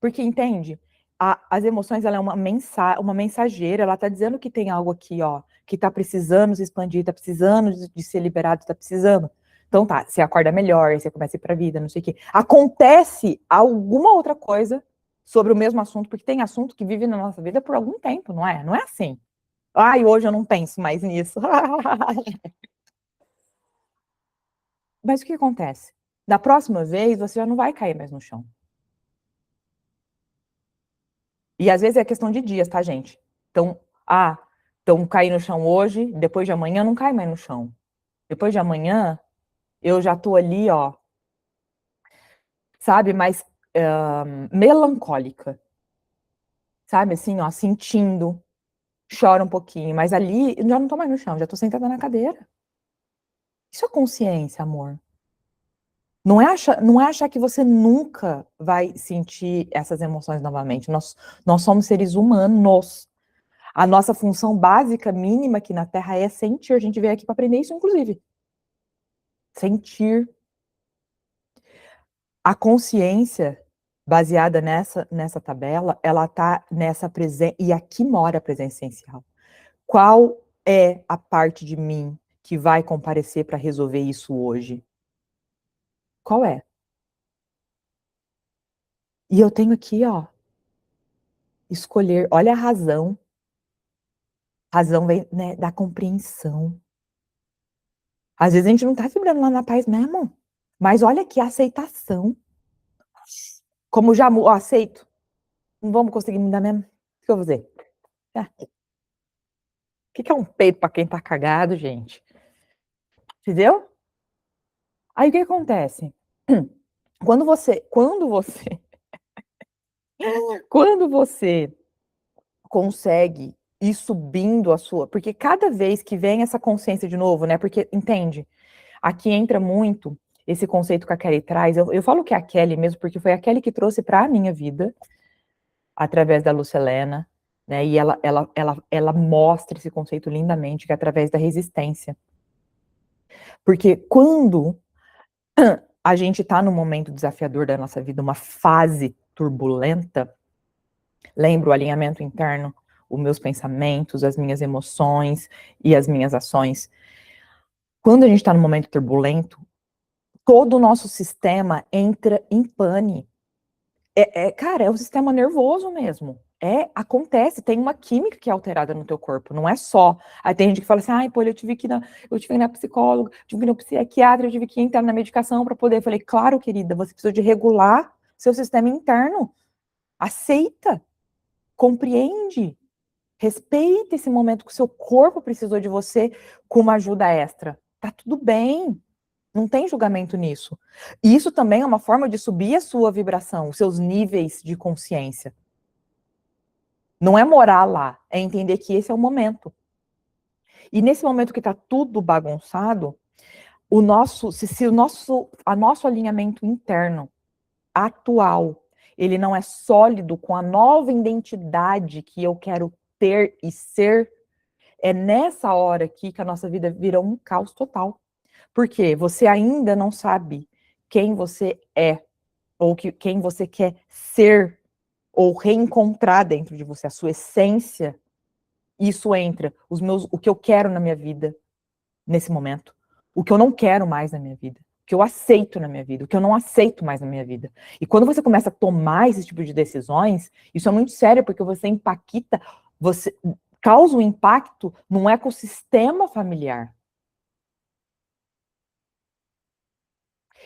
Porque, entende? As emoções, ela é uma mensageira, ela tá dizendo que tem algo aqui, ó, que tá precisando se expandir, tá precisando de ser liberado, tá precisando. Então tá, você acorda melhor, você começa a ir pra vida, não sei o quê. Acontece alguma outra coisa sobre o mesmo assunto, porque tem assunto que vive na nossa vida por algum tempo, não é? Não é assim. Ai, hoje eu não penso mais nisso. Mas o que acontece? Da próxima vez, você já não vai cair mais no chão. E às vezes é questão de dias, tá, gente? Então, caí no chão hoje, depois de amanhã não cai mais no chão. Depois de amanhã, eu já tô ali, ó, sabe, mais melancólica. Sabe, assim, ó, sentindo, chora um pouquinho, mas ali eu já não tô mais no chão, já tô sentada na cadeira. Isso é consciência, amor. Não é achar que você nunca vai sentir essas emoções novamente. Nós somos seres humanos. A nossa função básica, mínima aqui na Terra é sentir. A gente veio aqui para aprender isso, inclusive. Sentir. A consciência, baseada nessa tabela, ela tá nessa presença, e aqui mora a presença essencial. Qual é a parte de mim que vai comparecer para resolver isso hoje? Qual é? E eu tenho aqui, ó, escolher, olha a razão. A razão vem, né, da compreensão. Às vezes a gente não tá vibrando lá na paz mesmo. Mas olha aqui, a aceitação. Como já aceito. Não vamos conseguir mudar mesmo. O que eu vou fazer? O que é um peito para quem tá cagado, gente? Entendeu? Aí o que acontece? Quando você consegue ir subindo a sua, porque cada vez que vem essa consciência de novo, né? Porque, entende? Aqui entra muito esse conceito que a Kelly traz. Eu falo que é a Kelly mesmo, porque foi a Kelly que trouxe para a minha vida, através da Lúcia Helena, né? E ela mostra esse conceito lindamente, que é através da resistência. Porque quando a gente está num momento desafiador da nossa vida, uma fase turbulenta, lembra o alinhamento interno, os meus pensamentos, as minhas emoções e as minhas ações. Quando a gente está num momento turbulento, todo o nosso sistema entra em pane. Cara, é um sistema nervoso mesmo. Acontece, tem uma química que é alterada no teu corpo, não é só. Aí tem gente que fala assim, ai, pô, eu tive que ir na psicóloga, tive que ir no psiquiatra, eu tive que entrar na medicação para poder. Eu falei, claro, querida, você precisa de regular seu sistema interno. Aceita, compreende, respeita esse momento que o seu corpo precisou de você com uma ajuda extra. Tá tudo bem. Não tem julgamento nisso. E isso também é uma forma de subir a sua vibração, os seus níveis de consciência. Não é morar lá, é entender que esse é o momento. E nesse momento que está tudo bagunçado, o nosso alinhamento interno, atual, ele não é sólido com a nova identidade que eu quero ter e ser, é nessa hora aqui que a nossa vida vira um caos total. Porque você ainda não sabe quem você é, ou quem você quer ser, ou reencontrar dentro de você, a sua essência. Isso entra, o que eu quero na minha vida, nesse momento. O que eu não quero mais na minha vida. que eu aceito na minha vida, o que eu não aceito mais na minha vida. E quando você começa a tomar esse tipo de decisões, isso é muito sério, porque você impacta, você causa um impacto num ecossistema familiar.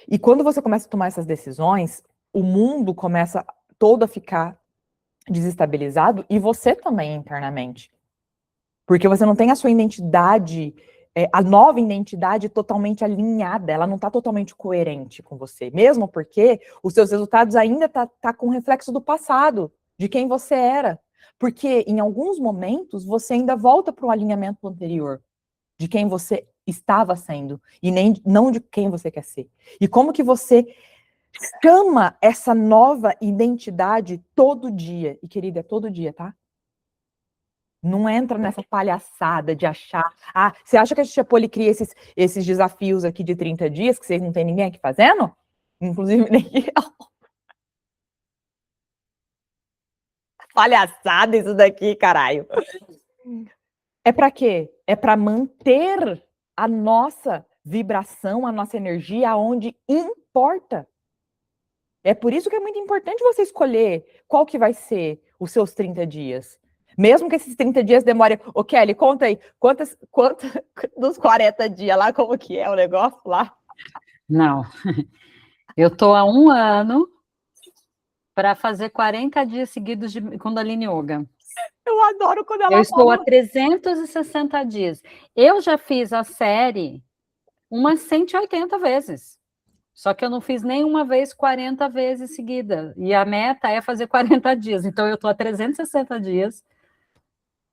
E quando você começa a tomar essas decisões, o mundo começa todo a ficar desestabilizado e você também internamente. Porque você não tem a sua identidade, a nova identidade totalmente alinhada, ela não está totalmente coerente com você, mesmo porque os seus resultados ainda tá com reflexo do passado, de quem você era. Porque em alguns momentos você ainda volta para o alinhamento anterior, de quem você estava sendo, e não de quem você quer ser. E como que você chama essa nova identidade todo dia, e querida, é todo dia, tá? Não entra nessa palhaçada de achar... Ah, você acha que a Tia Poli cria esses desafios aqui de 30 dias, que vocês não tem ninguém aqui fazendo? Inclusive nem eu. Palhaçada isso daqui, caralho. É para quê? É para manter a nossa vibração, a nossa energia onde importa. É por isso que é muito importante você escolher qual que vai ser os seus 30 dias. Mesmo que esses 30 dias demorem... Ô, Kelly, conta aí, quantos dos 40 dias lá, como que é o negócio lá? Não, eu tô há 1 ano para fazer 40 dias seguidos de Kundalini Yoga. Eu adoro quando ela Eu estou fala. há 360 dias. Eu já fiz a série umas 180 vezes. Só que eu não fiz nenhuma vez 40 vezes seguida. E a meta é fazer 40 dias. Então eu estou há 360 dias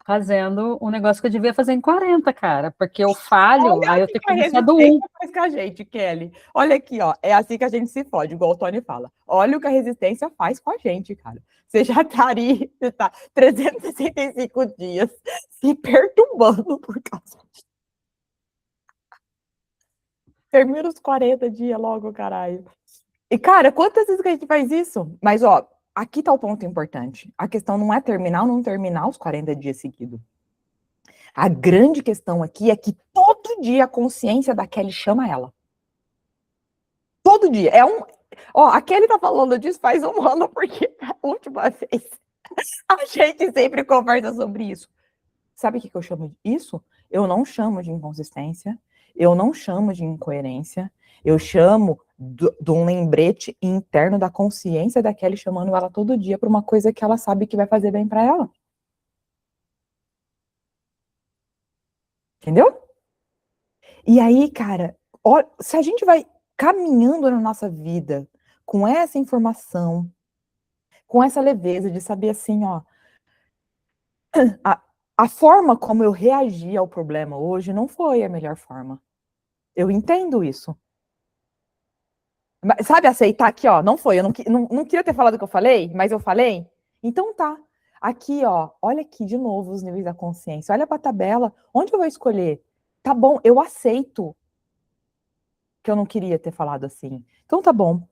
fazendo um negócio que eu devia fazer em 40, cara. Porque eu falho, aí eu tenho que começar do 1. Faz com a gente, Kelly. Olha aqui, ó. É assim que a gente se fode, igual o Tony fala. Olha o que a resistência faz com a gente, cara. Você já estaria, você tá 365 dias se perturbando por causa disso. Termina os 40 dias logo, caralho. E, cara, quantas vezes que a gente faz isso? Mas, ó, aqui tá o ponto importante. A questão não é terminar ou não terminar os 40 dias seguidos. A grande questão aqui é que todo dia a consciência da Kelly chama ela. Todo dia. Ó, a Kelly tá falando disso faz 1 ano, porque a última vez a gente sempre conversa sobre isso. Sabe o que eu chamo disso? Eu não chamo de inconsistência, eu não chamo de incoerência, eu chamo de um lembrete interno da consciência da Kelly chamando ela todo dia para uma coisa que ela sabe que vai fazer bem para ela. Entendeu? E aí, cara, ó, se a gente vai caminhando na nossa vida com essa informação, com essa leveza de saber assim, ó, a forma como eu reagi ao problema hoje não foi a melhor forma. Eu entendo isso. Mas, sabe, aceitar aqui, ó, não foi, eu não queria ter falado o que eu falei, mas eu falei. Então tá. Aqui, ó, olha aqui de novo os níveis da consciência. Olha para a tabela, onde eu vou escolher? Tá bom, eu aceito que eu não queria ter falado assim. Então tá bom.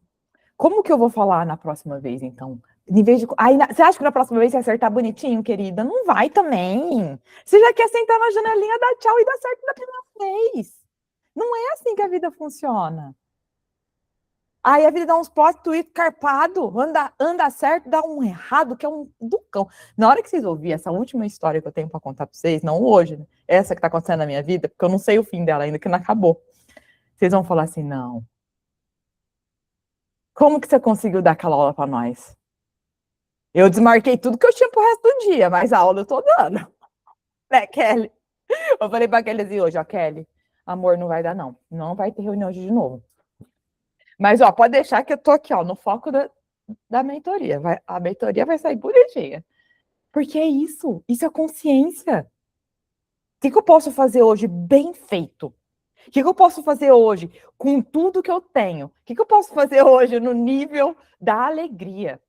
Como que eu vou falar na próxima vez, então? Em vez de... você acha que na próxima vez você acertar bonitinho, querida? Não vai também. Você já quer sentar na janelinha, dar tchau e dar certo na primeira vez. Não é assim que a vida funciona. Aí a vida dá uns plot twist carpado, anda certo, dá um errado, que é um ducão. Na hora que vocês ouvirem essa última história que eu tenho para contar para vocês, não hoje, né? Essa que tá acontecendo na minha vida, porque eu não sei o fim dela ainda, que não acabou. Vocês vão falar assim, não. Como que você conseguiu dar aquela aula para nós? Eu desmarquei tudo que eu tinha pro resto do dia, mas a aula eu tô dando. Né, Kelly? Eu falei pra Kelly assim hoje, ó, Kelly, amor, não vai dar não. Não vai ter reunião hoje de novo. Mas, ó, pode deixar que eu tô aqui, ó, no foco da mentoria. A mentoria vai sair bonitinha. Porque é isso. Isso é consciência. O que eu posso fazer hoje bem feito? O que eu posso fazer hoje com tudo que eu tenho? O que eu posso fazer hoje no nível da alegria?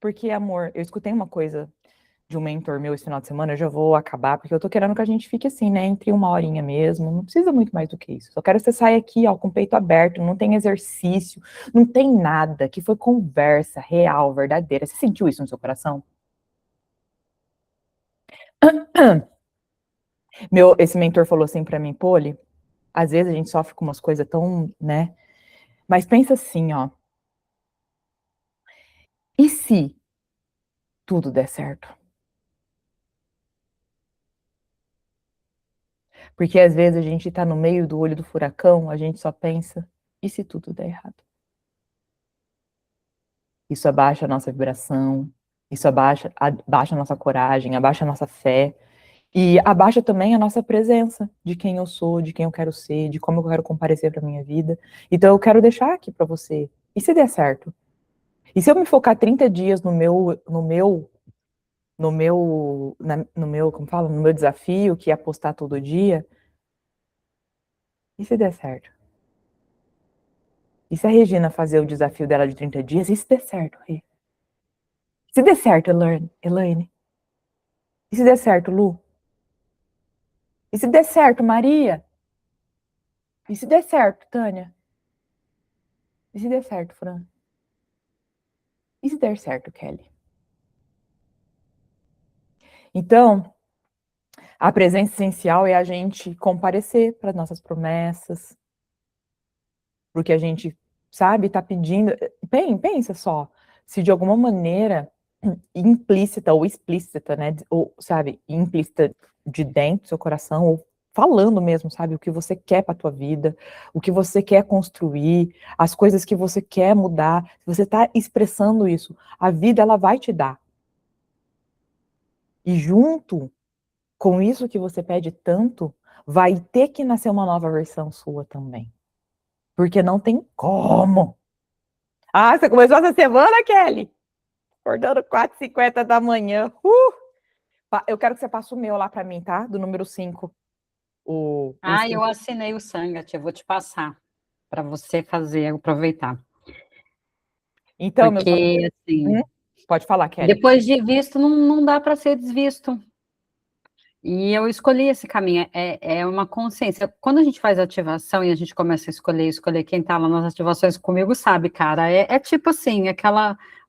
Porque, amor, eu escutei uma coisa de um mentor meu esse final de semana, eu já vou acabar, porque eu tô querendo que a gente fique assim, né, entre 1 horinha mesmo, não precisa muito mais do que isso. Só quero que você saia aqui, ó, com o peito aberto, não tem exercício, não tem nada, que foi conversa real, verdadeira. Você sentiu isso no seu coração? Esse mentor falou assim pra mim, Poli, às vezes a gente sofre com umas coisas tão, né? Mas pensa assim, ó. E se tudo der certo? Porque às vezes a gente tá no meio do olho do furacão, a gente só pensa, e se tudo der errado? Isso abaixa a nossa vibração, isso abaixa a nossa coragem, abaixa a nossa fé, e abaixa também a nossa presença de quem eu sou, de quem eu quero ser, de como eu quero comparecer para minha vida. Então eu quero deixar aqui para você. E se der certo? E se eu me focar 30 dias como fala, no meu desafio, que é postar todo dia? E se der certo? E se a Regina fazer o desafio dela de 30 dias? E se der certo, Rê? Se der certo, Elaine? E se der certo, Lu? E se der certo, Maria? E se der certo, Tânia? E se der certo, Fran? E se der certo, Kelly? Então, a presença essencial é a gente comparecer para as nossas promessas, porque a gente, sabe, está pedindo. Pensa só, se de alguma maneira implícita ou explícita, né, ou, sabe, implícita de dentro do seu coração, ou falando mesmo, sabe, o que você quer para a tua vida, o que você quer construir, as coisas que você quer mudar, se você está expressando isso, a vida, ela vai te dar. E junto com isso que você pede tanto, vai ter que nascer uma nova versão sua também. Porque não tem como. Ah, você começou essa semana, Kelly? Acordando 4h50 da manhã. Eu quero que você passe o meu lá para mim, tá? Do número 5. Eu assinei o Sangat, eu vou te passar para você fazer, aproveitar. Então, porque, assim, pode falar, Kelly. Depois de visto, não dá para ser desvisto. E eu escolhi esse caminho, é uma consciência. Quando a gente faz ativação e a gente começa a escolher quem estava nas ativações comigo, sabe, cara? É tipo assim,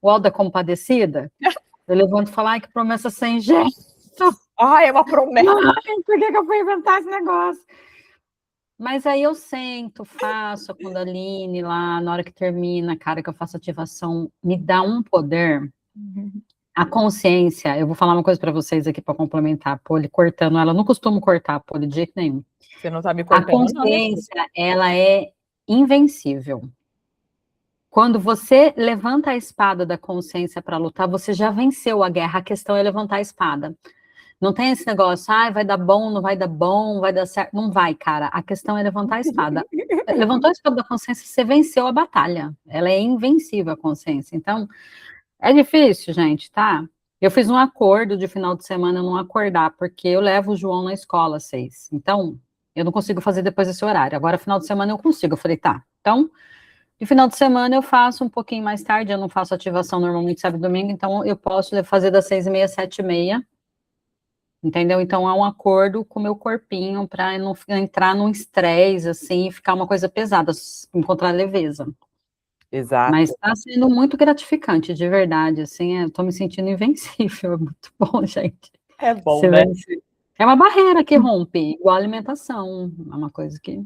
o Auto da Compadecida. Eu levanto e falo, ai, que promessa sem jeito. Ai, é uma promessa. Ai, por que eu fui inventar esse negócio? Mas aí eu sento, faço a Kundalini lá, na hora que termina, cara, que eu faço ativação, me dá um poder. A consciência, eu vou falar uma coisa para vocês aqui para complementar, a Poli cortando, ela não costuma cortar a Poli de jeito nenhum. Você não tá me cortando, a consciência, ela é invencível. Quando você levanta a espada da consciência para lutar, você já venceu a guerra, a questão é levantar a espada. Não tem esse negócio, vai dar bom, não vai dar bom, vai dar certo. Não vai, cara. A questão é levantar a espada. Levantou a espada da consciência, você venceu a batalha. Ela é invencível, a consciência. Então, é difícil, gente, tá? Eu fiz um acordo de final de semana não acordar, porque eu levo o João na escola às 6. Então, eu não consigo fazer depois desse horário. Agora, final de semana eu consigo. Eu falei, tá. Então, de final de semana eu faço um pouquinho mais tarde. Eu não faço ativação normalmente sábado e domingo, então eu posso fazer das 6h30 às 7h30. Entendeu? Então, há um acordo com o meu corpinho para não entrar num estresse, assim, e ficar uma coisa pesada, encontrar leveza. Exato. Mas está sendo muito gratificante, de verdade, assim, eu tô me sentindo invencível, é muito bom, gente. É bom, né? É uma barreira que rompe, igual a alimentação, é uma coisa que...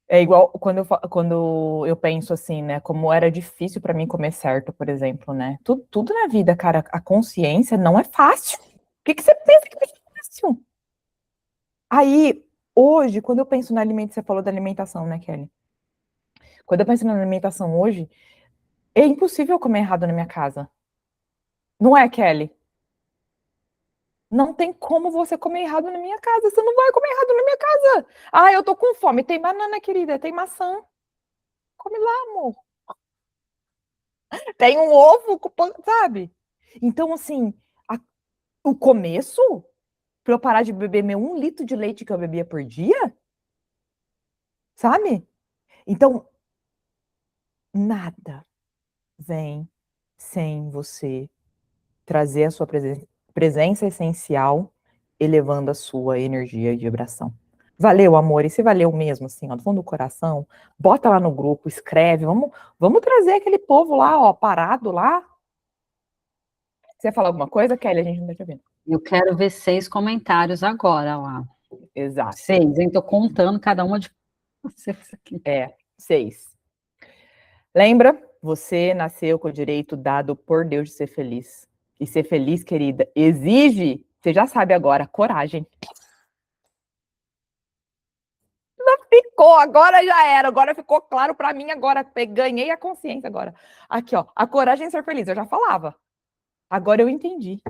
É igual quando eu penso assim, né, como era difícil para mim comer certo, por exemplo, né? Tudo na vida, cara, a consciência não é fácil. O que você pensa que é fácil? Aí, hoje, quando eu penso na alimentação, você falou da alimentação, né, Kelly? Quando eu penso na alimentação hoje, é impossível comer errado na minha casa. Não é, Kelly? Não tem como você comer errado na minha casa. Você não vai comer errado na minha casa. Ah, eu tô com fome. Tem banana, querida. Tem maçã. Come lá, amor. Tem um ovo, sabe? Então, assim, o começo, para eu parar de beber meu 1 litro de leite que eu bebia por dia, sabe? Então, nada vem sem você trazer a sua presença essencial, elevando a sua energia e vibração. Valeu, amor? E se valeu mesmo, assim, ó, do fundo do coração, bota lá no grupo, escreve, vamos trazer aquele povo lá, ó, parado lá. Você ia falar alguma coisa, Kelly? A gente não tá te ouvindo. Eu quero ver 6 comentários agora lá. Exato. 6, hein? Tô contando cada uma de vocês aqui. 6. Lembra? Você nasceu com o direito dado por Deus de ser feliz. E ser feliz, querida, exige, você já sabe agora, coragem. Não ficou, agora já era, agora ficou claro para mim, agora ganhei a consciência agora. Aqui, ó, a coragem de ser feliz, eu já falava. Agora eu entendi.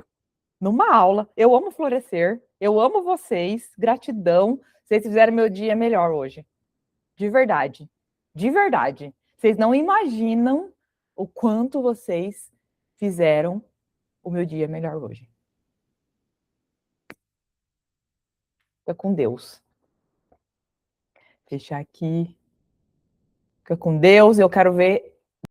Numa aula, eu amo florescer, eu amo vocês, gratidão, vocês fizeram meu dia melhor hoje. De verdade. De verdade. Vocês não imaginam o quanto vocês fizeram o meu dia melhor hoje. Fica com Deus. Fechar aqui. Fica com Deus. Eu quero ver